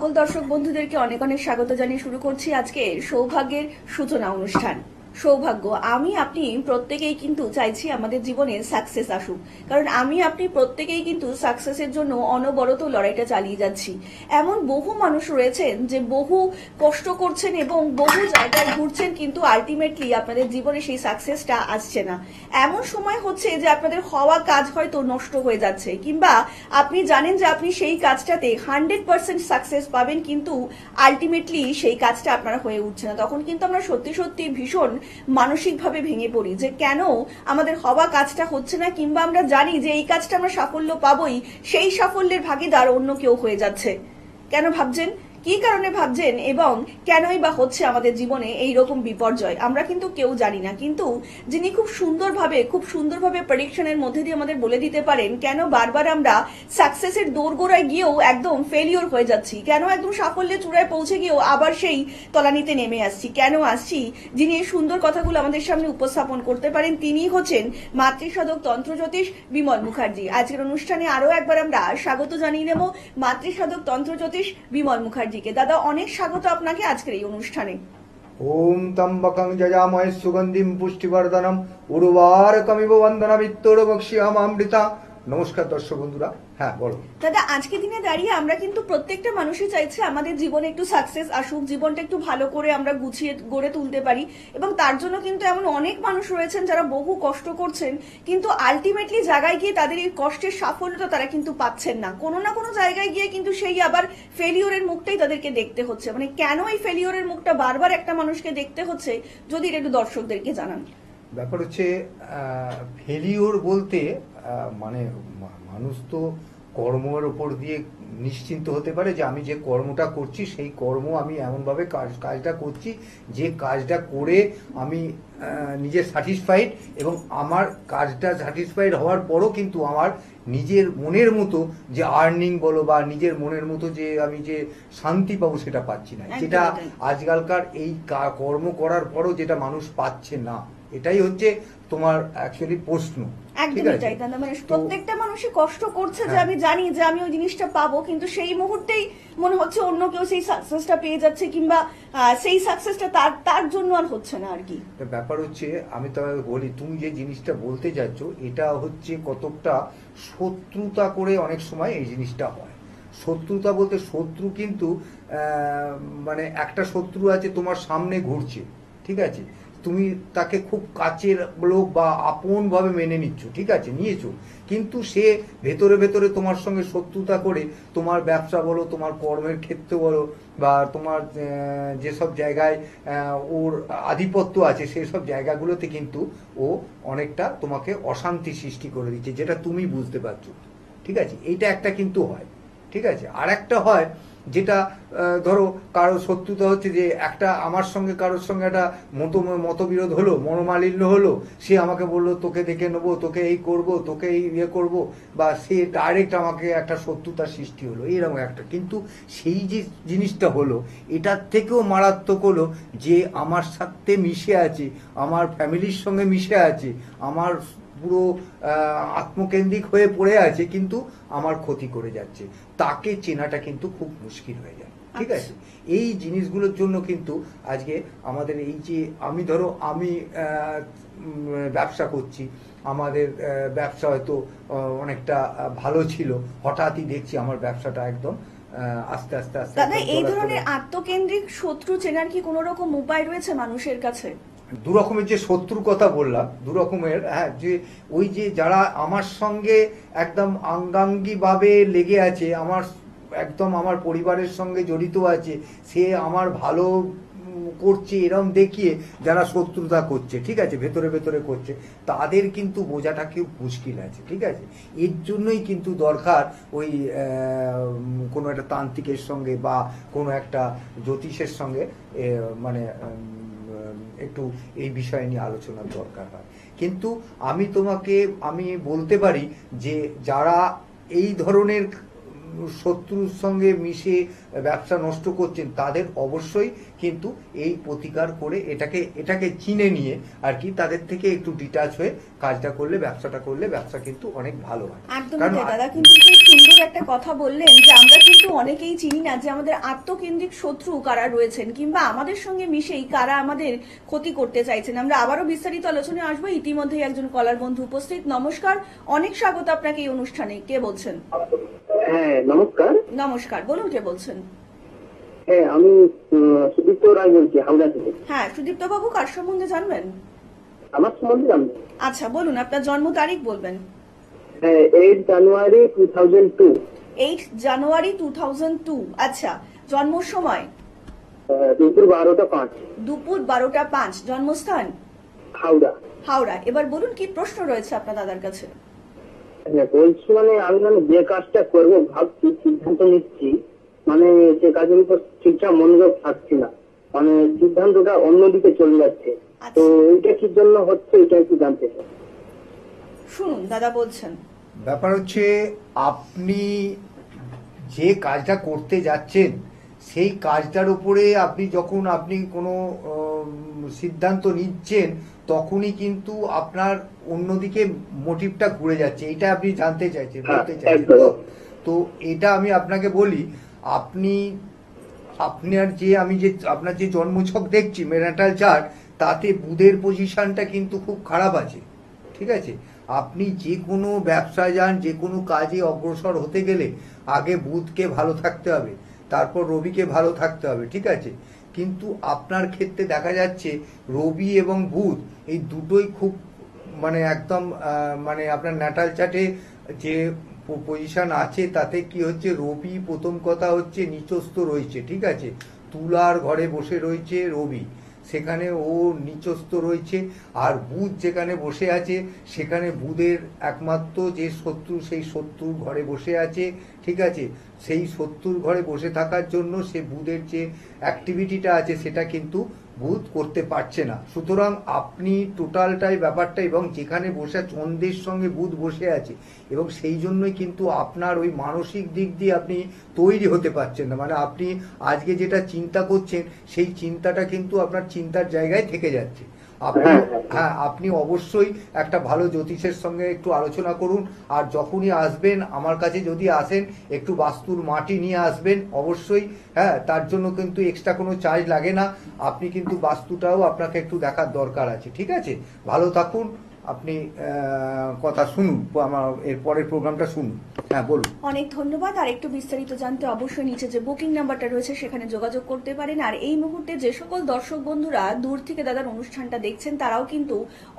সকল দর্শক বন্ধুদেরকে অনেক অনেক স্বাগত জানিয়ে শুরু করছি আজকে সৌভাগ্যের সূচনা অনুষ্ঠান। সৌভাগ্য, আমি আপনি প্রত্যেকেই কিন্তু চাইছি আমাদের জীবনে সাকসেস আসুক, কারণ আমি আপনি প্রত্যেকেই কিন্তু সাকসেসের জন্য অনবরত লড়াইটা চালিয়ে যাচ্ছি। এমন বহু মানুষ রয়েছেন যে বহু কষ্ট করছেন এবং বহু জায়গায় ঘুরছেন, কিন্তু আলটিমেটলি আপনাদের জীবনে সেই সাকসেসটা আসছে না। এমন সময় হচ্ছে যে আপনাদের হওয়া কাজ হয়তো নষ্ট হয়ে যাচ্ছে, কিংবা আপনি জানেন যে আপনি সেই কাজটাতে 100% সাকসেস পাবেন, কিন্তু আলটিমেটলি সেই কাজটা আপনার হয়ে উঠছে না। তখন কিন্তু আমরা সত্যি সত্যি ভীষণ মানসিকভাবে ভেঙে পড়ি যে কেন আমাদের হওয়া কাজটা হচ্ছে না, কিংবা আমরা জানি যে এই কাজটা আমরা সাফল্য পাবোই, সেই সাফল্যের ভাগীদার অন্য কেউ হয়ে যাচ্ছে। কেন ভাবছেন? কি কারণে ভাবছেন? এবং কেনই বা হচ্ছে আমাদের জীবনে এই রকম বিপর্যয়? আমরা কিন্তু কেউ জানি না, কিন্তু যিনি খুব সুন্দরভাবে প্রেডিকশনের মধ্যে দিয়ে আমাদের বলে দিতে পারেন কেন বারবার আমরা সাকসেসের দোরগোড়ায় গিয়েও একদম ফেলিওর হয়ে যাচ্ছি, কেন একদম সাফল্যের চূড়ায় পৌঁছে গিয়েও আবার সেই তলানিতে নেমে আসছি, কেন আসছি। যিনি এই সুন্দর কথাগুলো আমাদের সামনে উপস্থাপন করতে পারেন তিনি হচ্ছেন মাতৃসাধক তন্ত্রজ্যোতিষ বিমল মুখার্জি। আজকের অনুষ্ঠানে আরো একবার আমরা স্বাগত জানিয়ে নেব মাতৃসাধক তন্ত্রজ্যোতিষ বিমল মুখার্জি। দাদা, অনেক স্বাগত আপনাকে আজকের এই অনুষ্ঠানে। ওম ত্র্যম্বকং যজামহে সুগন্ধিম পুষ্টিবর্ধনম উর্বারকমিব বন্দনামিত্তোর্বক্ষ্যমামৃতা। নমস্কার দর্শক বন্ধুরা। হ্যাঁ, বলো দাদা, আজকে দিনে দাঁড়িয়ে আমরা কিন্তু প্রত্যেকটা মানুষই চাইছে আমাদের জীবনে একটু সাকসেস আসুক, জীবনটা একটু ভালো করে আমরা গুছিয়ে গড়ে তুলতে পারি, এবং তার জন্য কিন্তু এমন অনেক মানুষ রয়েছেন যারা বহু কষ্ট করছেন, কিন্তু আলটিমেটলি জায়গায় গিয়ে তাদের এই কষ্টের সাফল্যটা তারা কিন্তু পাচ্ছেন না। কোনো না কোনো জায়গায় গিয়ে কিন্তু সেই আবার ফেলিওরের মুখটাই তাদেরকে দেখতে হচ্ছে। মানে কেন এই ফেলিওরের মুখটা বারবার একটা মানুষকে দেখতে হচ্ছে, যদি এটা একটু দর্শকদেরকে জানান। ব্যাপার হচ্ছে ফেলিওর বলতে মানে মানুষ তো কর্মের ওপর দিয়ে নিশ্চিন্ত হতে পারে যে আমি যে কর্মটা করছি সেই কর্ম আমি এমনভাবে কাজটা করছি যে কাজটা করে আমি নিজে স্যাটিসফাইড, এবং আমার কাজটা স্যাটিসফাইড হওয়ার পরও কিন্তু আমার নিজের মনের মতো যে আর্নিং বলো বা নিজের মনের মতো যে আমি যে শান্তি পাবো সেটা পাচ্ছি না, যেটা আজকালকার এই কর্ম করার পরও যেটা মানুষ পাচ্ছে না। এটাই হচ্ছে তোমার অ্যাকচুয়ালি প্রশ্ন। একদমই তাই দাদা, মানে প্রত্যেকটা মানুষই কষ্ট করছে যে আমি জানি যে আমি ওই জিনিসটা পাবো, কিন্তু সেই মুহূর্তেই মনে হচ্ছে অন্য কেউ সেই সাকসেসটা পেয়ে যাচ্ছে, কিংবা সেই সাকসেসটা তার জন্য আর হচ্ছে না আর কি। ব্যাপার হচ্ছে আমি তোমাকে বলি, তুমি যে জিনিসটা বলতে যাচ্ছ এটা হচ্ছে কতকটা শত্রুতা করে অনেক সময় এই জিনিসটা হয়। শত্রুতা বলতে শত্রু কিন্তু মানে একটা শত্রু আছে তোমার সামনে ঘুরছে, ঠিক আছে, তুমি তাকে খুব কাছের লোক বা আপন ভাবে মেনে নিচ্ছ, ঠিক আছে, নিয়েছো, কিন্তু সে ভেতরে ভেতরে তোমার সঙ্গে শত্রুতা করে তোমার ব্যবসা বলো, তোমার কর্মের ক্ষেত্রে বলো, বা তোমার যেসব জায়গায় ওর আধিপত্য আছে সেই সব জায়গাগুলোতে কিন্তু ও অনেকটা তোমাকে অশান্তি সৃষ্টি করে দিচ্ছে, যেটা তুমি বুঝতে পারছো, ঠিক আছে। এইটা একটা কিন্তু হয়, ঠিক আছে। আর একটা হয় যেটা ধরো কারো শত্রুতা হচ্ছে যে একটা আমার সঙ্গে কারোর সঙ্গে একটা মতবিরোধ হলো, মনোমালিন্য হলো, সে আমাকে বললো তোকে দেখে নেবো, তোকে এই করব, তোকে এই ইয়ে করবো, বা সে ডাইরেক্ট আমাকে একটা শত্রুতার সৃষ্টি হলো, এইরকম একটা। কিন্তু সেই যে জিনিসটা হলো এটার থেকেও মারাত্মক হলো যে আমার সাথে মিশে আছে, আমার ফ্যামিলির সঙ্গে মিশে আছে, আমার পুরো আত্মকেন্দ্রিক হয়ে পড়ে আছে, কিন্তু আমার ক্ষতি করে যাচ্ছে, তাকে চেনাটা কিন্তু খুব মুশকিল হয়ে যায়, ঠিক আছে। এই জিনিসগুলোর জন্য কিন্তু আজকে আমাদের এই যে আমি ব্যবসা করছি, আমাদের ব্যবসা হয়তো অনেকটা ভালো ছিল, হঠাৎই দেখছি আমার ব্যবসাটা একদম আস্তে আস্তে আস্তে। দাদা, এই ধরনের আত্মকেন্দ্রিক শত্রু চেনার কি কোনো রকম উপায় রয়েছে মানুষের কাছে? দু রকমের যে শত্রুর কথা বললাম, দু রকমের। হ্যাঁ, যে ওই যে যারা আমার সঙ্গে একদম আঙ্গাঙ্গি ভাবে লেগে আছে, আমার একদম আমার পরিবারের সঙ্গে জড়িত আছে, সে আমার ভালো করছে এরম দেখিয়ে যারা শত্রুতা করছে, ঠিক আছে, ভেতরে ভেতরে করছে, তাদের কিন্তু বোঝাটা খুব মুশকিল আছে, ঠিক আছে। এর জন্যই কিন্তু দরকার ওই কোনো একটা তান্ত্রিকের সঙ্গে বা কোনো একটা জ্যোতিষের সঙ্গে মানে একটু এই বিষয় নিয়ে আলোচনার দরকার হয়। কিন্তু আমি বলতে পারি যে যারা এই ধরনের শত্রুর সঙ্গে মিশে ব্যবসা নষ্ট করছেন তাদের অবশ্যই কিন্তু এই প্রতিকার করে এটাকে চিনে নিয়ে আর কি তাদের থেকে একটু ডিটাচ হয়ে কাজটা করলে ব্যবসা কিন্তু অনেক ভালো হয়। একদমই কারণ তাই দাদা, কিন্তু খুব সুন্দর একটা কথা বললেন যে আমরা কিন্তু অনেকেই চিনি না যে আমাদের আত্মকেন্দ্রিক শত্রু কারা রয়েছেন কিংবা আমাদের সঙ্গে মিশেই কারা আমাদের ক্ষতি করতে চাইছেন। আমরা আবারও বিস্তারিত আলোচনায় আসবো। ইতিমধ্যেই একজন কলার বন্ধু উপস্থিত। নমস্কার, অনেক স্বাগত আপনাকে এই অনুষ্ঠানে। কে বলছেন? হ্যাঁ নমস্কার। নমস্কার, বলুন কে বলছেন? হ্যাঁ আমি সুদীপ্ত রায় বলছি হাওড়া থেকে। হ্যাঁ, সুদীপ্ত বাবু, কার সম্বন্ধে জানবেন? আমার সম্বন্ধে জানবেন? আচ্ছা বলুন, আপনার জন্ম তারিখ বলবেন। হ্যাঁ 8 জানুয়ারি 2002। 8 জানুয়ারি 2002। আচ্ছা, জন্ম সময়? দুপুর 12টা 5। দুপুর 12টা 5। জন্মস্থান? হাওড়া। হাওড়া। এবার বলুন কি প্রশ্ন রয়েছে আপনার দাদার কাছে? হ্যাঁ বলছি আমি যে কাজটা করবো ভাবছি, সিদ্ধান্ত নিচ্ছি, সে কাজের উপর ঠিকঠাক মনোযোগ থাকছি না, সিদ্ধান্তটা অন্যদিকে চলে যাচ্ছে। আচ্ছা। তো এটা কি জন্য হচ্ছে এটা একটু জানতে চাই। শুনুন, দাদা বলছেন। ব্যাপার হচ্ছে আপনি যে কাজটা করতে যাচ্ছেন সেই কাজটার উপরে আপনি কোনো সিদ্ধান্ত নিচ্ছেন তখনই কিন্তু আপনার অন্যদিকে মোটিভটা ঘুরে যাচ্ছে, এটা আপনি জানতে চাইছেন, বলতে চাইছেন তো? তো এটা আমি আপনাকে বলি, আপনার যে জন্মছক দেখছি ন্যাটাল চার্ট, তাতে বুধের পজিশনটা কিন্তু খুব খারাপ আছে, ঠিক আছে? আপনি যে কোনো ব্যবসায় যান, যে কোনো কাজে অগ্রসর হতে গেলে আগে বুধকে ভালো থাকতে হবে, তারপর রবিকে ভালো থাকতে হবে, ঠিক আছে? কিন্তু আপনার ক্ষেত্রে দেখা যাচ্ছে রবি এবং বুধ এই দুটোই খুব একদম আপনার ন্যাটাল চার্টে যে পজিশন আছে তাতে কি হচ্ছে, রবি প্রথম কথা হচ্ছে নিচস্থ রয়েছে, ঠিক আছে? তুলার ঘরে বসে রয়েছে রবি, সেখানে ও নিচস্থ রয়েছে। আর বুধ যেখানে বসে আছে সেখানে বুধের একমাত্র যে শত্রু, সেই শত্রুর ঘরে বসে আছে, ঠিক আছে? সেই শত্রুর ঘরে বসে থাকার জন্য সে বুধের যে অ্যাক্টিভিটিটা আছে সেটা কিন্তু বুধ করতে পারছে না। সুতরাং আপনি টোটালটাই ব্যাপারটা, এবং যেখানে বসে চন্দ্রের সঙ্গে বুধ বসে আছে, এবং সেই জন্যই কিন্তু আপনার ওই মানসিক দিক দিয়ে আপনি তৈরি হতে পারছেন না, আপনি আজকে যেটা চিন্তা করছেন সেই চিন্তাটা কিন্তু আপনার চিন্তার জায়গায় থেকে যাচ্ছে। আপনি অবশ্যই একটা ভালো জ্যোতিষের সঙ্গে একটু আলোচনা করুন, আর যখনই আসবেন আমার কাছে যদি আসেন একটু বাস্তুর মাটি নিয়ে আসবেন অবশ্যই। হ্যাঁ, তার জন্য কিন্তু এক্সট্রা কোনো চার্জ লাগে না, আপনি কিন্তু বাস্তুটাও আপনাকে একটু দেখার দরকার আছে, ঠিক আছে? ভালো থাকুন, আপনি কথা শুনুন, আমার এর পরের প্রোগ্রামটা শুনুন। হ্যাঁ বলুন। অনেক ধন্যবাদ। আর একটু বিস্তারিত জানতে অবশ্যই নিচে যে বুকিং নাম্বারটা রয়েছে সেখানে যোগাযোগ করতে পারেন। আর এই মুহূর্তে যে সকল দর্শক বন্ধুরা দূর থেকে দাদার অনুষ্ঠানটা দেখছেন তারাও কিন্তু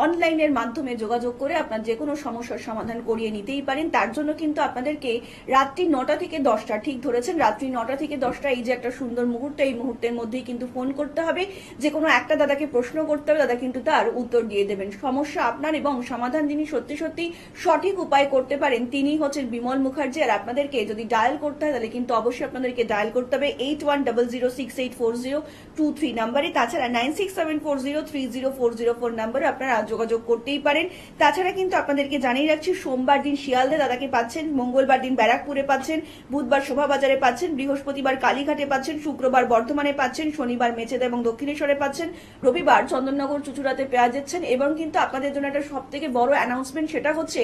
অনলাইনের মাধ্যমে যোগাযোগ করে আপনার যে কোনো সমস্যার সমাধান করিয়ে নিতেই পারেন। তার জন্য কিন্তু আপনাদেরকে রাত্রি 9টা থেকে 10টা, ঠিক ধরেছেন, রাত্রি 9টা থেকে 10টা, এই যে একটা সুন্দর মুহূর্ত, এই মুহূর্তের মধ্যেই কিন্তু ফোন করতে হবে। যে কোনো একটা দাদাকে প্রশ্ন করতে হবে, দাদা কিন্তু তার উত্তর দিয়ে দেবেন। সমস্যা আপনার এবং সমাধান যিনি সত্যি সত্যি সঠিক উপায় করতে পারেন তিনি হচ্ছেন বিমল মুখার্জি। আর আপনাদেরকে যদি ডায়াল করতে হয় তাহলে কিন্তু অবশ্যই আপনাদেরকে ডায়াল করতে হবে 8100684023 নাম্বারে। তাছাড়া 9674030404 নাম্বারে আপনারা যোগাযোগ করতেই পারেন। তাছাড়া কিন্তু আপনাদেরকে জানিয়ে রাখছি, সোমবার দিন শিয়ালদে দাদাকে পাচ্ছেন, মঙ্গলবার দিন ব্যারাকপুরে পাচ্ছেন, বুধবার শোভাবাজারে পাচ্ছেন, বৃহস্পতিবার কালীঘাটে পাচ্ছেন, শুক্রবার বর্ধমানে পাচ্ছেন, শনিবার মেচেদা এবং দক্ষিণেশ্বরে পাচ্ছেন, রবিবার চন্দননগর চুচুড়াতে পেয়ে যাচ্ছেন। এবং কিন্তু আপনাদের জন্য একটা সব থেকে বড় অ্যানাউন্সমেন্ট, সেটা হচ্ছে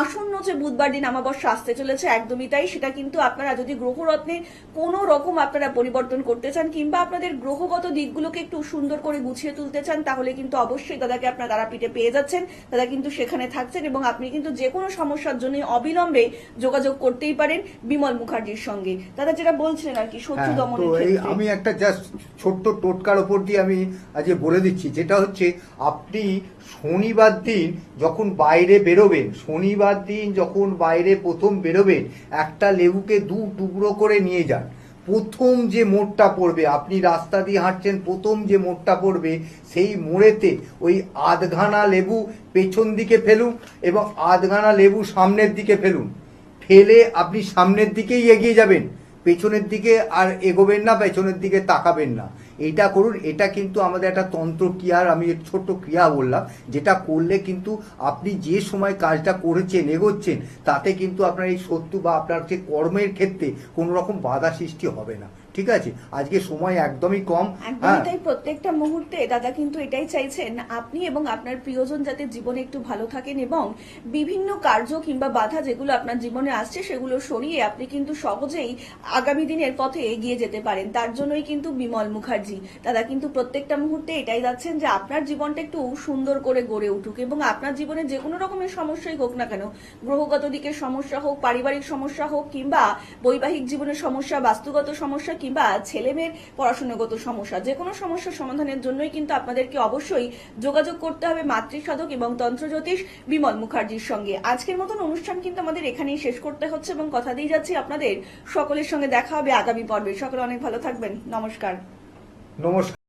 আসন্ন যে বুধবার দিন অমাবস্যা আসতে চলেছে, একদমই তাই, সেটা কিন্তু আপনারা যদি গ্রহরত্নে কোনো রকম আপনারা পরিবর্তন করতে চান কিংবা আপনাদের গ্রহগত দিকগুলোকে একটু সুন্দর করে গুছিয়ে তুলতে চান, তাহলে কিন্তু অবশ্যই দাদাকে আপনার তারাপীঠে পেয়ে যাচ্ছেন। দাদা কিন্তু সেখানে থাকছেন এবং আপনি কিন্তু যে কোনো সমস্যার জন্য অবিলম্বে যোগাযোগ করতেই পারেন বিমল মুখার্জির সঙ্গে। দাদা যেটা বলছিলেন আর কি, শত্রু দমনের ক্ষেত্রে আমি একটা জাস্ট ছোট্ট টোটকার উপর দিয়ে আমি আজকে বলে দিচ্ছি, যেটা হচ্ছে আপনি শনিবার দিন যখন বাইরে প্রথম বেরোবেন, একটা লেবুকে 2 টুকরো করে নিয়ে যান। প্রথম যে মোড়টা পড়বে, আপনি রাস্তা দিয়ে হাঁটছেন, প্রথম যে মোড়টা পড়বে সেই মোড়েতে ওই আধখানা লেবু পেছন দিকে ফেলুন এবং আধখানা লেবু সামনের দিকে ফেলুন। ফেলে আপনি সামনের দিকেই এগিয়ে যাবেন, পেছনের দিকে আর এগোবেন না, পেছনের দিকে তাকাবেন না। এইটা করুন। এটা কিন্তু আমাদের একটা তন্ত্র ক্রিয়ার আমি এক ছোট্ট ক্রিয়া বললাম, যেটা করলে কিন্তু আপনি যে সময় কাজটা করেছেন এগোচ্ছেন তাতে কিন্তু আপনার এই শত্রু বা আপনার যে কর্মের ক্ষেত্রে কোনো রকম বাধা সৃষ্টি হবে না। ঠিক আছে, আজকে সময় একদমই কম। একদমই তাই, প্রত্যেকটা মুহূর্তে দাদা কিন্তু এটাই চাইছেন আপনি এবং আপনার প্রিয়জন যাতে জীবনে একটু ভালো থাকেন এবং বিভিন্ন কার্য কিংবা বাধা যেগুলো আপনার জীবনে আসছে সেগুলো সরিয়ে আপনি কিন্তু সহজেই আগামী দিনের পথে এগিয়ে যেতে পারেন। তার জন্যই কিন্তু বিমল মুখার্জি দাদা কিন্তু প্রত্যেকটা মুহূর্তে এটাই যাচ্ছেন যে আপনার জীবনটা একটু সুন্দর করে গড়ে উঠুক এবং আপনার জীবনে যে কোনো রকমের সমস্যাই হোক না কেন, গ্রহগত দিকের সমস্যা হোক, পারিবারিক সমস্যা হোক, কিংবা বৈবাহিক জীবনের সমস্যা, বাস্তুগত সমস্যা, কিংবা ছেলে মেয়ের পড়াশোনাগত সমস্যা, যে কোনো সমস্যার সমাধানের জন্যই কিন্তু আপনাদেরকে অবশ্যই যোগাযোগ করতে হবে মাতৃসাধক এবং তন্ত্রজ্যোতিষ বিমল মুখার্জির সঙ্গে। আজকের মতন অনুষ্ঠান কিন্তু আমাদের এখানেই শেষ করতে হচ্ছে এবং কথা দিয়ে যাচ্ছি আপনাদের সকলের সঙ্গে দেখা হবে আগামী পর্বে। সকলে অনেক ভালো থাকবেন। নমস্কার। নমস্কার।